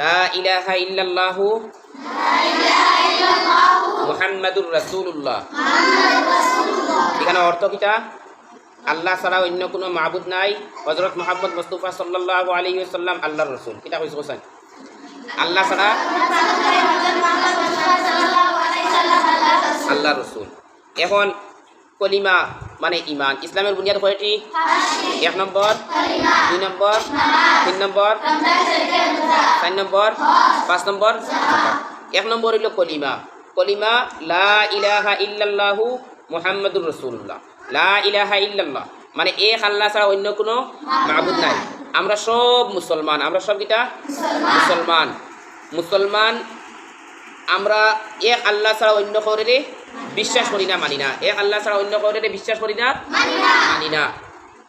লা ইলাহা ইল্লাল্লাহু মুহাম্মাদুর রাসূলুল্লাহ। এখানে অর্থ কিটা? আল্লাহ ছাড়া অন্য কোনো মাবুদ নাই, হযরত মুহাম্মদ মুস্তাফা সাল্লাল্লাহু আলাইহি ওয়াসাল্লাম আল্লাহর রাসূল। কিটা কইছো কোসেন? আল্লাহ ছাড়া আল্লাহর রাসূল। এখন কলিমা মানে ইমান। ইসলামের বুনিয়াদ কয়টি? 1 নম্বর, 2 নম্বর, 3 নম্বর, 4 নম্বর, 5 নম্বর। 1 নম্বর হইল কলিমা। কলিমা লা ইলাহা ইল্লাল্লাহু মুহাম্মাদুর রাসূলুল্লাহ। লা ইলাহা ইল্লাল্লাহ মানে এক আল্লাহ ছাড়া অন্য কোনো মাবুদ নাই। আমরা সব মুসলমান। আমরা সব কিটা? মুসলমান। মুসলমান আমরা এক আল্লাহ ছাড়া অন্য কাউরে বিশ্বাস করি না, মানি না। এক আল্লাহ ছাড়া অন্য কাউরে বিশ্বাস করি না, মানি না।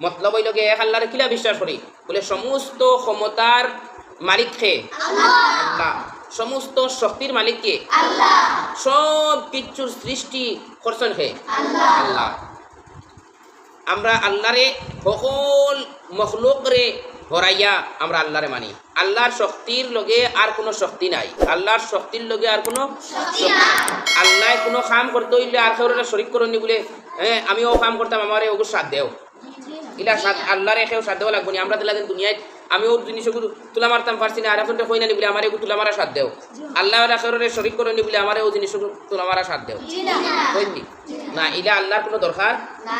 মতলব হইল কি এক আল্লাহরে কিলা বিশ্বাস করি? বলে সমস্ত ক্ষমতার মালিক কে? আল্লাহ। সমস্ত শক্তির মালিক কে? আল্লাহ। সব কিছুর সৃষ্টি করছেন কে? আল্লাহ। আমরা আল্লাহরে সকল মখলুকরে হরাইয়া আমরা আল্লাহরে মানি। আল্লাহর শক্তির লগে আর কোনো শক্তি নাই। আল্লাহর শক্তির লগে আর কোনো শক্তি নাই। আল্লাহ কোনো কাম করতে হইলে আর কেউ শরীক করেনি বলে আমি ও কাম করতাম আমারে ওগুলো সাথ দেও, ইলা সাথ আল্লাহরে কেউ সাথ দেওয়া লাগবো না। আমরা দিলা দুনিয়ায় আমি ওর জিনিসগুলো তুলা মারতাম পারছি না, আর এখনটা কই না বলে আমার এগুলো তুলা মারা সাথ দেও। আল্লাহ কেউ শরীক করেনি বলে আমার ও জিনিসগুলো তুলা মারা সাথ দেও, কইনি না। ইলা আল্লাহর কোনো দরকার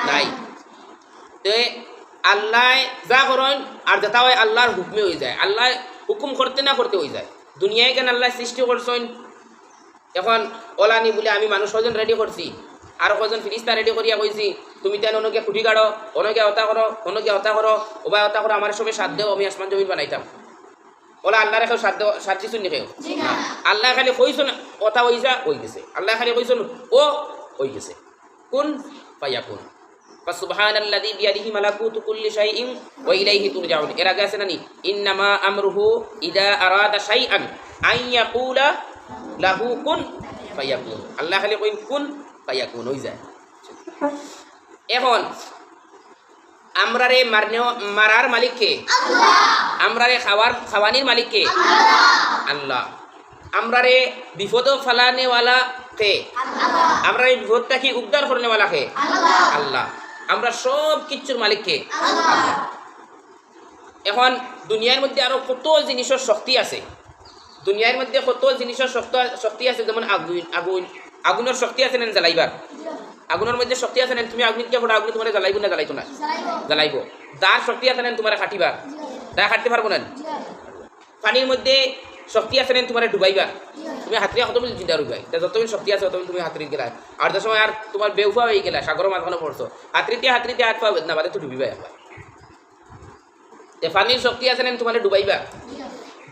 নাই। তো আল্লাহ যা করেন আর যেটা হয় আল্লাহর হুকমে হয়ে যায়। আল্লাহ হুকুম করতে না করতে হয়ে যায়। দুনিয়ায় কেন আল্লাহ সৃষ্টি করছেন? এখন ওলানি বলে আমি মানুষ কজন রেডি করছি, আর কজন ফিরিস্তা রেডি করিয়া কইছি তুমি তেন অনকে খুঁটি কাড়ো, অনকে হতা করো, অনকে হতা করো, ওবাই হতা করো, আমার সবে সাথ দেও, আমি আসমান জমিন বানাইতাম। ওলা আল্লাহরে কেউ সাথ দিছুন নি কেউ? আল্লাহ খালি কইছেন কথা হইছা হয়ে গেছে। আল্লাহ খালি কইছেন ও হয়ে গেছে। কোন ফায়াকুন। ফাসুবহানাল্লাযী বিয়াদিহি মালাকুতু কুল্লি শাইইন ওয়া ইলাইহি তুরজাউন। এর আগে আছে না নি ইন্নামা আমরুহু ইযা আরাদা শাইআন আন ইয়াকুলা লাহু কুন ফায়াকুন। আল্লাহ খালি কইন কুন ফায়াকুন হই যায়। এখন আমরারে মারার মালিক কে? আল্লাহ। আমরারে খাওয়ানির মালিক কে? আল্লাহ। আল্লাহ। আমরারে বিপদ ফালানে ওয়ালা কে? আল্লাহ। আমরারে বিপদটা কি উদ্ধার করনে ওয়ালা কে? আল্লাহ। আল্লাহ। আমরা সব কিছুর মালিক কে? আল্লাহ। এখন দুনিয়ার মধ্যে আরো কত জিনিসের শক্তি আছে। দুনিয়ার মধ্যে কত জিনিসের শক্তি আছে, যেমন আগুনের শক্তি আছে না জ্বালাইবার? আগুনের মধ্যে শক্তি আছে না? তুমি আগুনকে ফোটা, আগুন তোমার জ্বালাইব না জ্বালাইতো না? জ্বালাইব। দার শক্তি আছে না তোমার কাটিবার? দা কাটতে পারবো না। পানির মধ্যে শক্তি আছে না তোমার ডুবাইবা? তুমি হাতরিয়া কত বলে চিন্তা রুবাই, যতদিন শক্তি আছে ততদিন তুমি হাতরি গেলা। আর যে সময় আর তোমার বেউফা হয়ে গেলা, সাগরের মাঝখানে পড়ছো, হাতরিতে হাত পা না বাদে তো ডুবিবা একবার। পানির শক্তি আছে না তোমার ডুবাইবা?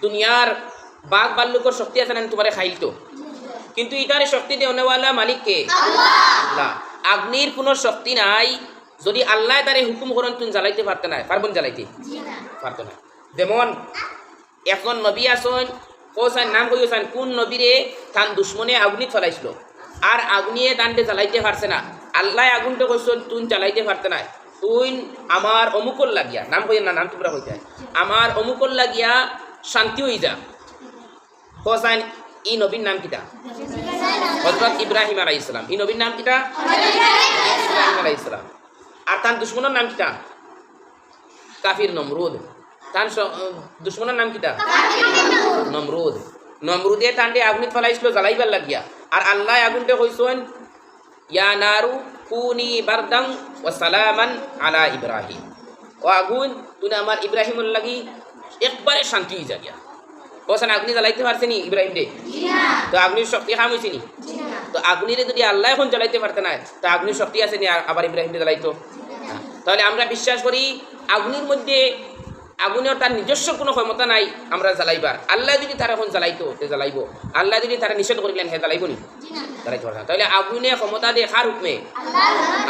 দুনিয়ার বাঘ বাল্লুকর শক্তি আছে না তোমার খাইলতো? কিন্তু ইটারে শক্তি দেওয়ালা মালিক কে? আল্লাহ। আগ্নির কোনো শক্তি নাই। যদি আল্লাহ তারে হুকুম করেন তুমি জ্বালাইতে পারতে না, পারবেন জ্বালাইতে? পারতো না। যেমন এখন নবী আসন কোসান নাম কইসান, কোন নবীরে তান দুশ্মনে আগুনি ফলাইছিল আর আগুনিয়ে তানতে জ্বালাইতে পারছে না। আল্লাহ আগুনটা কইছেন তুই জ্বালাইতে পারতে না, তুই আমার অমুকর লাগিয়া, নাম কই না, নাম তোমরা কইতে, আমার অমুকর লাগিয়া শান্তি হয়ে যা। কোসান ই নবীর নাম কিটা? হযরত ইব্রাহিম আলাইহিস সালাম। ই নবীর নাম কিটা? ইব্রাহিম আলাইহিস সালাম। আর তার দুশ্মনের নাম কিটা? কাফির নমরুদ। তার দুশ্মনের নাম কিটা? নমরুদ। নমরুদে তান্ডে আগুন ফলাইছিল জ্বালাইবার লাগিয়া, আর আল্লাহ আগুনটা কইছেন ইয়া নারু কুনি বারদান ওয়া সালামান আলা ইব্রাহিম। ও আগুন তুমি আমার ইব্রাহিমের লাগি একবারে শান্তি হয়ে যাগিয়া। কোসান আগুনি জ্বালাইতে পারছে নি ইব্রাহিম রে? তো আগুনির শক্তি খাম হয়েছে নি? তো আগুনিরে যদি আল্লাহ এখন জ্বালাইতে পারতে না, তা আগুনির শক্তি আছে নি আবার ইব্রাহিম জ্বালাইতো? তাহলে আমরা বিশ্বাস করি আগুনের মধ্যে আগুনের তার নিজস্ব কোনো ক্ষমতা নাই আমরা জ্বালাইবার। আল্লাহ যদি তারা এখন জ্বালাইতো তে জ্বালাইব, আল্লাহ যদি তারা নিষেধ করিলেন হে জ্বালাইব নি? জ্বালাইতে পারে না। তাহলে আগুনে ক্ষমতা দিয়ে কার হুকমে?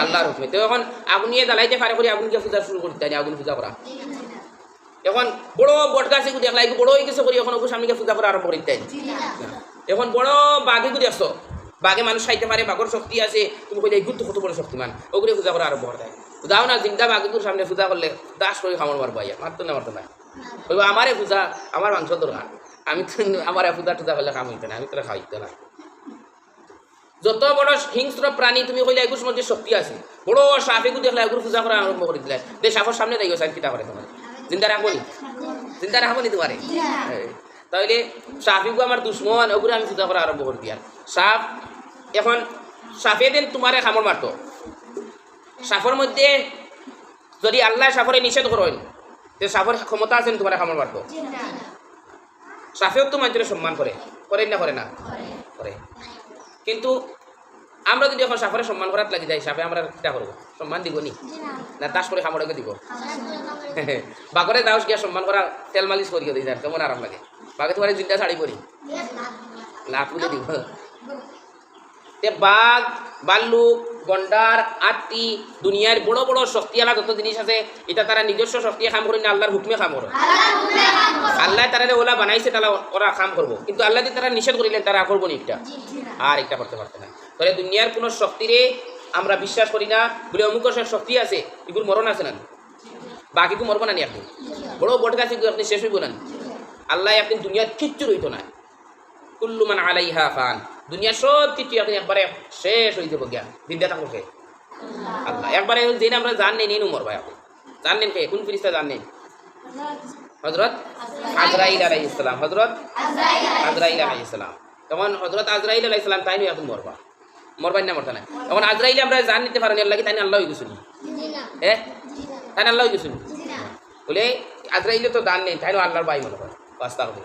আল্লাহর হুকমে। তো এখন আগুনিয়ে জ্বালাইতে পারে করি আগুনকে পূজা শুরু করতে হয়, আগুন পূজা করা। এখন বড় বট গাছে দেখলাই বড় হয়ে গেছে করি এখন ওকে স্বামীকে পূজা করা আরম্ভ করতে হয়। এখন বড় বাঘে দেখছো, বাঘে মানুষ খাইতে পারে, বাঘর শক্তি আছে, তুমি কইলে এই গুরুত্ব কত বড় শক্তিমান, ওগুলো পূজা করা আরম্ভ করতে হয়। দাও না জিন্দা বাঘের সামনে পূজা করলে দাস করে খামড় মারবো, মারতো না মারতো না, ওই আমারে পূজা, আমার মাংস দরকার। আমি তো আমার পূজা টুজা হলে কাম হইতো না, আমি তোরা খাওয়াইতো না। যত বড় হিংস্র প্রাণী তুমি কইলে এগুলোর মধ্যে শক্তি আছে। বড় সাপ এগুলো দেখলে এগুলো পূজা করা আরম্ভ করে দিলে, যে সাপের সামনে যাই গেছে কিতা করে তোমার চিন্তা রাখবো নি, চিন্তা রাখবো নি তোমারে। তাহলে সাপিগু আমার দুশ্মন, ওগুলো আমি পূজা করা আরম্ভ করে দিয়ার। সাপ এখন সাপে দিন তোমারে খামড় মারতো, সাপের মধ্যে যদি আল্লাহ সাপরে নিষেধ করেন যে সাপের ক্ষমতা আছেন তোমার খামড় মারতো। সাপেও তো মানুষের সম্মান করে, করেন না করে না করে। কিন্তু আমরা যদি এখন সাপরে সম্মান করার লাগি যাই, সাপে আমরা কিটা করবো? সম্মান দিব নি না তাস করে খামড়াকে দিব? বাঘরে দাওস গিয়া সম্মান করা তেল মালিশ করিয়ে দিই, কেমন আরাম লাগে। বাঘে তোমার জিন্দা শাড়ি পরি লাভ তুলে দিব। বাঘ, ভাল্লুক, গন্ডার, আত্মি, দুনিয়ার বড় বড় শক্তিওয়ালা যত জিনিস আছে, এটা তারা নিজস্ব শক্তি কাম করে না, আল্লাহর হুকমে কাম করে। আল্লাহ তারা ওলা বানাইছে, তারা ওরা কাম করবো। কিন্তু আল্লাহ তারা নিষেধ করিলেন, তারা করবো নি একটা, আর একটা করতে পারতো না। তাহলে দুনিয়ার কোনো শক্তিরে আমরা বিশ্বাস করি না বলে অমুক শক্তি আছে, এগুলো মরণ আছে না? বাকিকে মরবো না নি আপনি? বড় বট গাছ আপনি শেষ হইব না? আল্লাহ একদিন দুনিয়ার কিচ্ছু রইতো না। কুল্লু মান আলাইহা ফান, দুনিয়া সব কিছু আপনি একবারে শেষ হয়ে যাবো গিয়া, দিনটা থাকবো কে? আল্লাহ একবারে যেন আমরা জানলেন এই উমর ভাই, আপনি জানলেন কে? কোন ফিরিস্তা জানলেন? হযরত আজরাইল আলাইহিস সালাম। হযরত আজরাইল আলাইহিস সালাম। তখন হযরত আজরাইল আলাইহিস সালাম তাই নিয়ে এখন মরবা, মরবাই না মরতা না। তখন আজরাইল আমরা জান নিতে পারেন আল্লাহ কি তাই না? আল্লাহ হয়ে গেছিল তাই না? আল্লাহ হয়ে গেছিল বলে আজরাইলে তো দান নেই, তাই আল্লাহর ভাই মনে হয়। বাস্তা হবে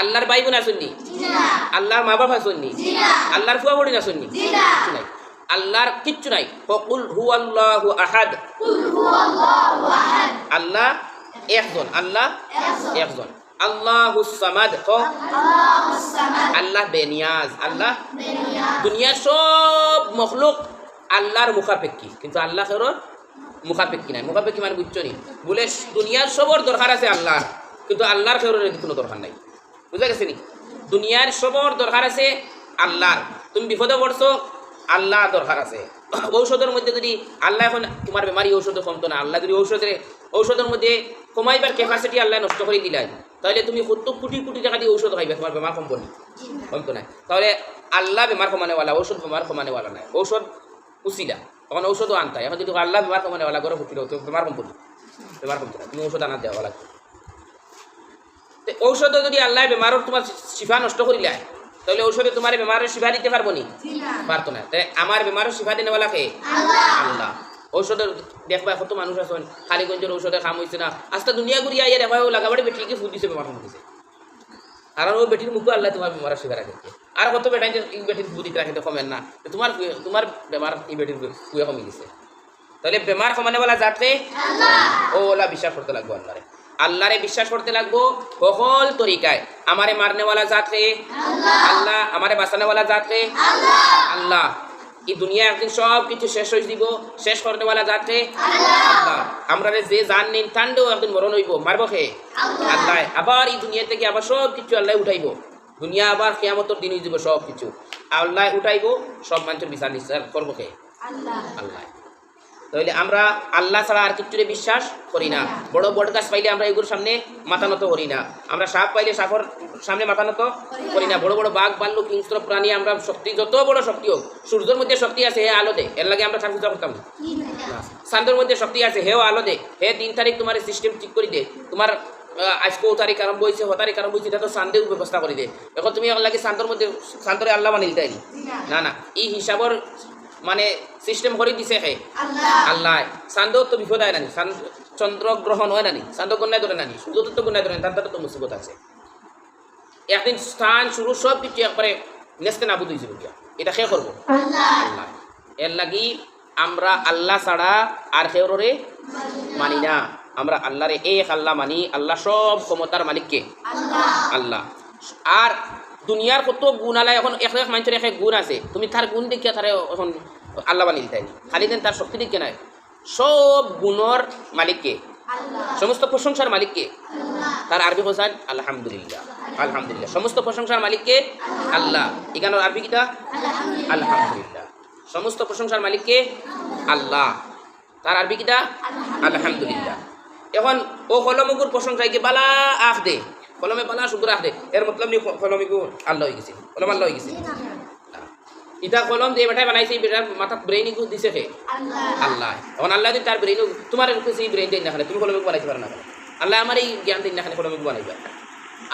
আল্লাহর ভাই বোন আসুননি, আল্লাহর মা বাবা আসুননি, আল্লাহর ফুয়া বড়ি আসুননি, কিছু নাই, আল্লাহর কিচ্ছু নাই। কুল হুয়াল্লাহু আহাদ, আল্লাহ একজন, আল্লাহ একজন। আল্লাহুস সামাদ, আল্লাহ বেনিয়াজ, আল্লাহ দুনিয়ার সব মখলুক আল্লাহর মুখাপেক্ষী, কিন্তু আল্লাহ কারোর মুখাপেক্ষী নাই। মুখাপেক্ষী মানে বুঝছো নি? বলে দুনিয়ার সবর দরকার আছে আল্লাহর, কিন্তু আল্লাহর কারোর কোনো দরকার নাই। বুঝা গেছে নি? দুনিয়ার সবর দরকার আছে আল্লাহর। তুমি বিপদে পড়ছো, আল্লাহ দরকার আছে। ঔষধের মধ্যে যদি আল্লাহ এখন তোমার বেমারি ঔষধে কমতো না, আল্লাহ যদি ঔষধের মধ্যে কমাইবার ক্যাপাসিটি আল্লাহ নষ্ট করে দিলেন, তাহলে তুমি কত কোটি কোটি টাকা দিয়ে ঔষধ খাইবে, তোমার বেমার কমবো না? কমতো না। তাহলে আল্লাহ বেমার কমানেওয়ালা, ঔষধ বেমার কমানেওয়ালা নাই। ঔষধ উচিলা, তখন ঔষধও আনতাই। এখন যদি আল্লাহ বেমার কমানেওয়ালা করে ফুটিল, তো বেমার কমতো না, বেমার কমতো না, তুমি ঔষধ আনা দেওয়া লাগবে। ঔষধ যদি আল্লাহ বেমারের তোমার শিফা নষ্ট করিলে, তাহলে ঔষধে তোমার বেমারের শিফা দিতে পারবো নি? পারতো না। তাই আমার বেমারের শিফা দিনেওয়ালা কে? আল্লাহ। ঔষধের দেখবা কত মানুষ আছেন খালিগঞ্জের ঔষধে কাম হয়েছে না, আস্তে দুনিয়া ঘুরিয়া ইয়ে দেখবা লাগাবাড়ি বেটিকে ফুট দিছে, বেমার কম দিছে। কারণ ওই বেটির মুখে আল্লাহ তোমার বেমারের শিফা রাখে। আর কত বেটাই এই বেটির বুদিতে রাখে কমেন না, তোমার বেমার এই বেটির কুয়ে কমে গেছে। তাহলে বেমার কমানেওয়ালা যাতে ও ওলা বিশ্বাস করতে লাগবো আল্লাহরে, আল্লাহরে বিশ্বাস করতে লাগবো সকল তরিকায়। আমারে মারনেওয়ালা যাতে আল্লাহ, আমারে বাঁচানেওয়ালা যাতে আল্লাহ। এই দুনিয়া একদিন সব কিছু শেষ হয়ে দিব, শেষ করনেওয়ালা যাতে আল্লাহ। আমরা যে জান নিন ঠান্ডেও একদিন মরণ হইব, মারব খে আল্লাহ। আবার এই দুনিয়া থেকে আবার সব কিছু আল্লাহ উঠাইব, দুনিয়া আবার কিয়ামতের দিন হয়ে যাব, সব কিছু আল্লাহ উঠাইব, সব মানুষের বিচার নিশ্চয় করবো খে আল্লাহ। তাহলে আমরা আল্লাহ ছাড়া আর কিছুরে বিশ্বাস করি না। বড় বট গাছ পাইলে আমরা এগুলোর সামনে মাথা নত করি না, আমরা সাপ পাইলে সাপের সামনে মাথা নত করি না। বড় বড় বাঘ ভাল্লুক হিংস্র প্রাণী, আমরা শক্তি যত বড় শক্তি হোক, সূর্যের মধ্যে শক্তি আছে, হে আলো দে, এর লাগে আমরা ঠাকুর পূজা করতাম না। চাঁদের মধ্যে শক্তি আছে, হেও আলো দে, হে 3 তারিখ তোমার সিস্টেম ঠিক করে দে, তোমার আজকে 0 তারিখ আরম্ভ হয়েছে, 0 তারিখ আরম্ভ হয়েছে, এটা তো চাঁদের ব্যবস্থা করে দে। এখন তুমি লাগে চাঁদের মধ্যে চাঁদরে আল্লাহ মানিল তাই না? না, এই হিসাবর মানে সিস্টেম করে দিছে হে আল্লাহ। চাঁদ তো বিপদ হয় নানি, চন্দ্রগ্রহণ হয় নানি, চাঁদ গন্যায় ধরে নানি, সূর্য তো গন্যায় ধরে, তার তো মুসিবত আছে। একদিন স্থান শুরু সব কিছু একবারে নেস্তে নাবুদ হয়ে যাবে গিয়া, এটা খেয়ে করবো আল্লাহ। এর লাগি আমরা আল্লাহ ছাড়া আর কেউরে মানি না, আমরা আল্লাহরে এক আল্লাহ মানি। আল্লাহ সব ক্ষমতার মালিককে আল্লাহ। আর দুনিয়ার কত গুণ আলাই, এখন এক এক মানুষের এক এক গুণ আছে, তুমি তার গুণ দেখিয়া তারে এখন আল্লাহ বানিয়ে দিতে খালি দেন, তার শক্তি দিকে নাই। সব গুণর মালিককে, সমস্ত প্রশংসার মালিককে, তার আরবি হোসান আলহামদুলিল্লাহ, আলহামদুলিল্লাহ। সমস্ত প্রশংসার মালিককে আল্লাহ, এখানের আরবি কিতা আলহামদুলিল্লাহ। সমস্ত প্রশংসার মালিককে আল্লাহ, তার আরবি কিতা আলহামদুলিল্লাহ। এখন ও হলমগুর প্রশংসাকে বালা আখ দে, কলমে বালা শুধু রাখ দে এর মতলব নি কলমে গো আল্লাহ হয়ে গেছে কলম আল্লাহ হয়ে গেছে ইটা কলম দিয়ে বেটায় বানাইছে বেটার মাথাত ব্রেইন গু দিছে কে আল্লাহ এখন আল্লাহ দিন তার ব্রেইন তোমার সেই ব্রেইন দেন না তুমি কলমে বানাইতে পারো না আল্লাহ আমার এই জ্ঞান দিন না কলমে বানাইবা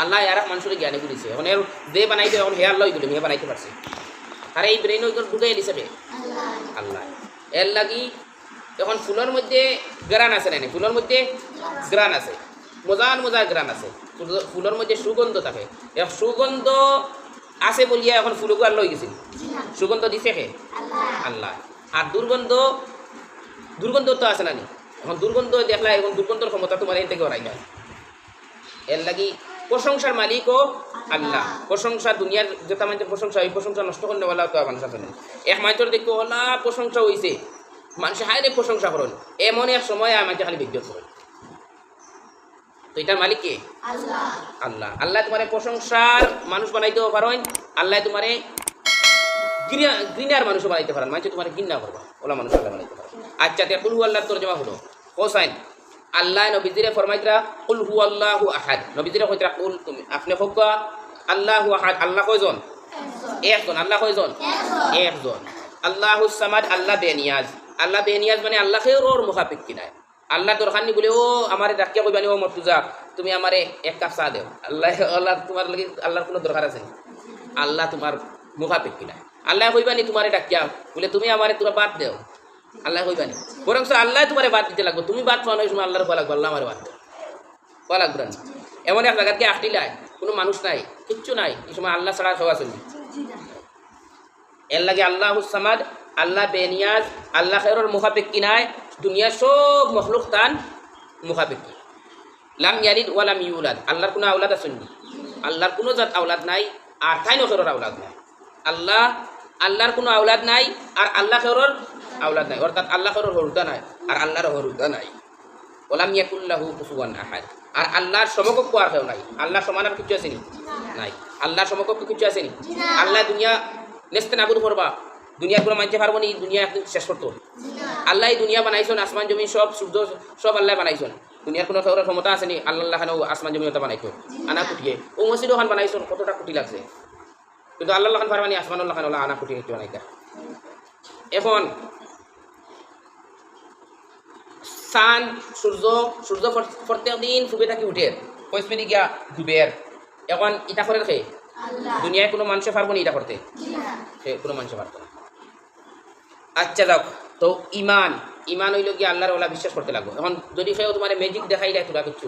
আল্লাহ আর মানুষের জ্ঞানে দিছে এখন এর দে বানাইতে এখন হে আল্লাহ হয়ে গেল হে বানাইতে পারছে আর এই ব্রেইন ঢুকাই দিছে কে আল্লাহ এর লাগি এখন ফুলের মধ্যে গ্রান আছে না ফুলের মধ্যে গ্রান আছে মজার মজার গ্রান আছে ফুলের মধ্যে সুগন্ধ থাকে সুগন্ধ আছে বলিয়া এখন ফুলকে আর লই গেছিল সুগন্ধ দিছে কে আল্লাহ আর দুর্গন্ধ দুর্গন্ধ তো আছে না নি এখন দুর্গন্ধ দেখলা এখন দুর্গন্ধর ক্ষমতা তোমার এর থেকে ওরাই যায় এর লাগি প্রশংসার মালিকও আল্লাহ প্রশংসা দুনিয়ার যেটা মানুষের প্রশংসা এই প্রশংসা নষ্ট করলে বলা তো মানুষ আছে না এক মানুষের দেখো ওলা প্রশংসা হয়েছে মানুষ হাইরে প্রশংসা করেন এমন এক সময় আমাকে খালি বিজ্ঞত করেন তো এটার মালিক কে আল্লাহ আল্লাহ তোমার প্রশংসার মানুষ বানাইতেও পারেন আল্লাহ তোমার ঘৃণার মানুষ বানাইতে পারেন মানুষ তোমার ঘৃণা করবা ওলা মানুষ আল্লাহ বানাইতে পারেন আচ্ছা তে কুল হু আল্লাহ তরজমা হলো হোসাইন আল্লাহ নবীজিরে ফরমাইতরা কুল হু আল্লাহু আহাদ নবীজিরে কইতরা কুল তুমি আপনি হোকা আল্লাহু আহাদ আল্লাহ কয়জন একজন আল্লাহ কয়জন একজন আল্লাহুস সামাদ আল্লাহ বেনিয়াজ আল্লাহ বেনিয়াজ মানে আল্লাহ খের মুখাপেক্ষী নাই আল্লাহ দরকার নি বলে ও আমারে ডাকিয়া কইবানি ও মর্তুজা তুমি আমারে এক কাপ চা দেও আল্লাহ আল্লাহ তোমার লাগি আল্লাহর কোনো দরকার আছে আল্লাহ তোমার মুখাপেক্ষী নাই আল্লাহ কইবানি তোমারে ডাকিয়া বলে তুমি আমারে তোরা বাদ দেও আল্লাহ কইবানি বরং আল্লাহ তোমারে বাদ দিতে লাগবে তুমি বাদ পাওয়া সময় আল্লাহর বলা লাগবে আল্লাহ আমারে বাদ দেও বলা লাগবে না এমন এক জায়গাতে আটটি লাই কোনো মানুষ নাই কিচ্ছু নাই এই সময় আল্লাহ ছাড়া সব আছে এর লাগে আল্লাহুস সামাদ আল্লাহ বেনিয়াজ আল্লাহ খেরর মুখাপেক্ষী নাই দুনিয়ার সব মখলুক তান মুখাপেক্ষী লাম ইয়ালিদ ওয়া লাম ইউলাদ আল্লাহর কোনো আওলাদ আছে নি আল্লাহর কোনো জাত আওলাদ নাই আর তাই নখেরর আওলাদ নাই আল্লাহর কোনো আওলাদ নাই আর আল্লাহ খেরর আওলাদ নাই অর্থাৎ আল্লাহ খেরর হরুদা নাই আর আল্লাহর হরুদা নাই ওয়ালাম ইয়াকুল্লাহু কুফুয়ান আহাদ আর আল্লাহর সমকক্ষ আর কেউ নাই আল্লাহ সমান আর কিছু আছে নি নাই আল্লাহর সমকক্ষ কিছু আছে নি আল্লাহ দুনিয়া নেস্তে নাবুদ করবা দুনিয়ার কোনো মানতে পারবো নি দুনিয়া একদিন শেষ করতো আল্লাহ দুনিয়া বানাইছেন আসমান জমি সব সূর্য সব আল্লাহ বানাইছেন দুনিয়ার কোনো খেউরার ক্ষমতা আছে নি আল্লাহ খানেও আসমান জমি ওটা বানাইতো আনা কুটিয়ে ও মসজিদও খান বানাইছেন কতটা কুটি লাগছে কিন্তু আল্লাহ খান পারবানি আসমানুল্লাহ খান ওলা আনা কুটিয়ে একটু বানাইতা এখন সান সূর্য প্রত্যেক দিন ফুবে থাকি উঠে পঁচিশ গিয়া ডুবের এখন ইটা করে রেখে দুনিয়ায় কোনো মানুষে পারবো না এটা করতে সে কোনো মানুষে পারতো না আচ্ছা যাও তো ইমান হইল গিয়ে আল্লাহর ওলা বিশ্বাস করতে লাগবো এখন যদি সেও তোমার ম্যাজিক দেখাই দেয় তোরা কিছু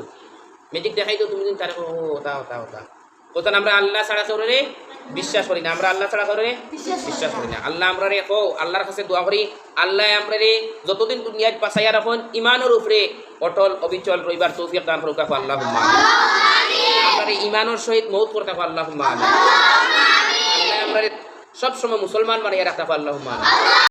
ম্যাজিক দেখাই তো তুমি তার ওটা ওটা আমরা আল্লাহ ছাড়া করে বিশ্বাস করি না আমরা আল্লাহ ছাড়া করে বিশ্বাস করি না আল্লাহ আমরা রে কো আল্লাহর কাছে দোয়া করি আল্লাহ আমরা রে যতদিন দুনিয়ায় বাঁচাইয়া রাখুন ইমানের উপরে অটল অবিচল রইবার তৌফিক দান করুক আল্লাহুম্মা আমিন আমরা ইমানের সহিত মউত করতে আল্লাহুম্মা আমিন আল্লাহ আমরা সব সময় মুসলমান বানাইয়া রাখতে আল্লাহুম্মা আমিন।